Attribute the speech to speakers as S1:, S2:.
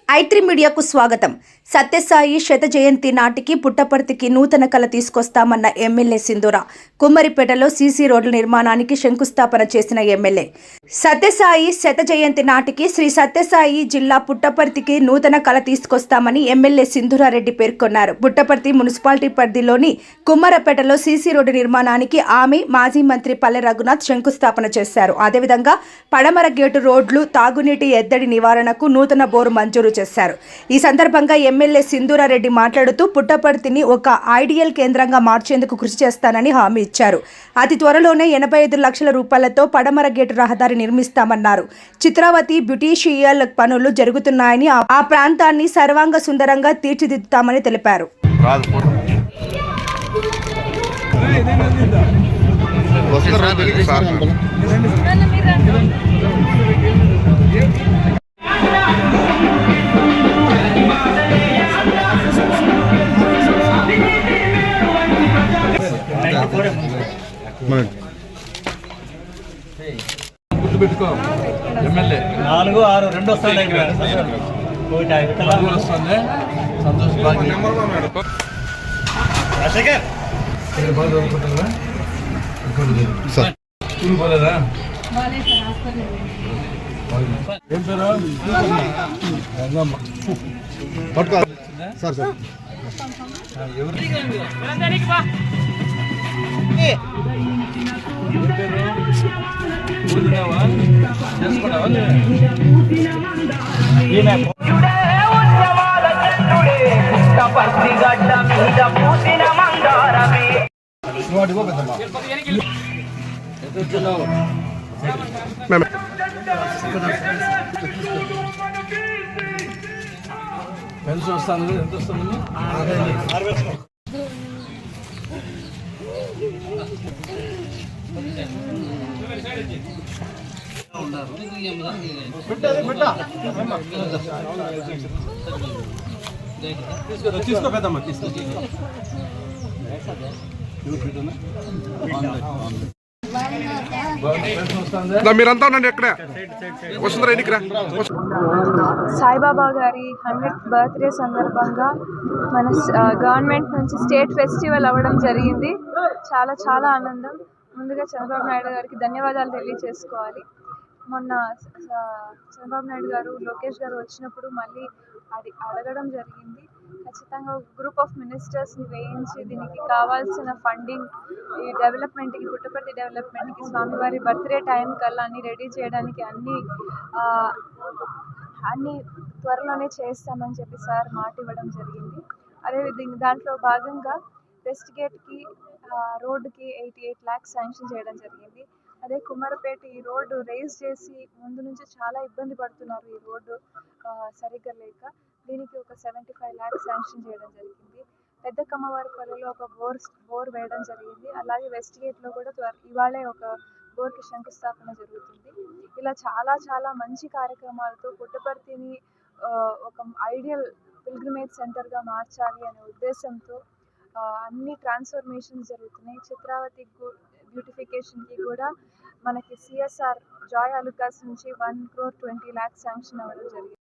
S1: ఐ3 మీడియాకు స్వాగతం. సత్యసాయి శత జయంతి నాటికి పుట్టపర్తికి నూతన కళ తీసుకొస్తామన్న ఎమ్మెల్యే సింధూర. కుమ్మరిపేటలో సీసీ రోడ్ల నిర్మాణానికి శంకుస్థాపన చేసిన ఎమ్మెల్యే. సత్యసాయి శత జయంతి నాటికి శ్రీ సత్యసాయి జిల్లా పుట్టపర్తికి నూతన కళ తీసుకొస్తామని ఎమ్మెల్యే సింధూరారెడ్డి పేర్కొన్నారు. పుట్టపర్తి మున్సిపాలిటీ పరిధిలోని కుమ్మరపేటలో సీసీ రోడ్డు నిర్మాణానికి ఆమె మాజీ మంత్రి పల్లె రఘునాథ్ శంకుస్థాపన చేశారు. అదేవిధంగా పడమర గేటు రోడ్లు, తాగునీటి ఎద్దడి నివారణకు నూతన బోరు మంజూరు చేశారు. ఈ సందర్భంగా ఎమ్మెల్యే సింధూరారెడ్డి మాట్లాడుతూ పుట్టపర్తిని ఒక ఐడియల్ కేంద్రంగా మార్చేందుకు కృషి చేస్తానని హామీ ఇచ్చారు. అతి త్వరలోనే 85 లక్షల రూపాయలతో పడమర గేటు రహదారి నిర్మిస్తామన్నారు. చిత్రావతి బ్యూటీషియల్ పనులు జరుగుతున్నాయని, ఆ ప్రాంతాన్ని సర్వాంగ సుందరంగా తీర్చిదిద్దుతామని తెలిపారు.
S2: గుర్తుపెట్టుకో, ఎమ్మెల్యే
S3: 4, 6, 2 వస్తాయి.
S2: సంతోష్ పోలేదా? ఏం పేరు? సార్ సార్ ఎవరు చేసుకుంటావా? పెన్షన్ వస్తాను. ఎంత వస్తుంది? తీసుకో పెద్దమ్మ, తీసుకో.
S4: మీరంతా ఉండండి. ఎక్కడ వస్తుందా?
S5: సాయిబాబా గారి 100th బర్త్డే సందర్భంగా మన గవర్నమెంట్ నుంచి స్టేట్ ఫెస్టివల్ అవ్వడం జరిగింది. చాలా చాలా ఆనందం. ముందుగా చంద్రబాబు నాయుడు గారికి ధన్యవాదాలు తెలియజేసుకోవాలి. మొన్న చంద్రబాబు నాయుడు గారు, లోకేష్ గారు వచ్చినప్పుడు మళ్ళీ అడగడం జరిగింది. ఖచ్చితంగా గ్రూప్ ఆఫ్ మినిస్టర్స్ని వేయించి దీనికి కావాల్సిన ఫండింగ్, ఈ డెవలప్మెంట్కి, పుట్టపర్తి డెవలప్మెంట్కి, స్వామివారి బర్త్డే టైం కల్లా అన్ని రెడీ చేయడానికి అన్ని త్వరలోనే చేస్తామని చెప్పి సార్ మాట ఇవ్వడం జరిగింది. అదేవిధంగా దాంట్లో భాగంగా వెస్ట్ గేట్కి రోడ్డుకి 88 lakhs శాంక్షన్ చేయడం జరిగింది. అదే కుమ్మరపేట ఈ రోడ్డు రేజ్ చేసి ముందు నుంచి చాలా ఇబ్బంది పడుతున్నారు ఈ రోడ్డు సరిగ్గా లేక. దీనికి ఒక 75 lakhs శాంక్షన్ చేయడం జరిగింది. పెద్ద కమ్మవారిపల్లిలో ఒక బోర్ వేయడం జరిగింది. అలాగే వెస్ట్ గేట్లో కూడా ఇవాళే ఒక బోర్కి శంకుస్థాపన జరుగుతుంది. ఇలా చాలా చాలా మంచి కార్యక్రమాలతో పుట్టపర్తిని ఒక ఐడియల్ పిల్గ్రిమేజ్ సెంటర్గా మార్చాలి అనే ఉద్దేశంతో అన్ని ట్రాన్స్ఫర్మేషన్స్ జరుగుతున్నాయి. చిత్రావతి బ్యూటిఫికేషన్కి కూడా మనకి CSR జాయ్ అలుకాస్ నుంచి 1 crore 20 lakhs శాంక్షన్ అవ్వడం జరిగింది.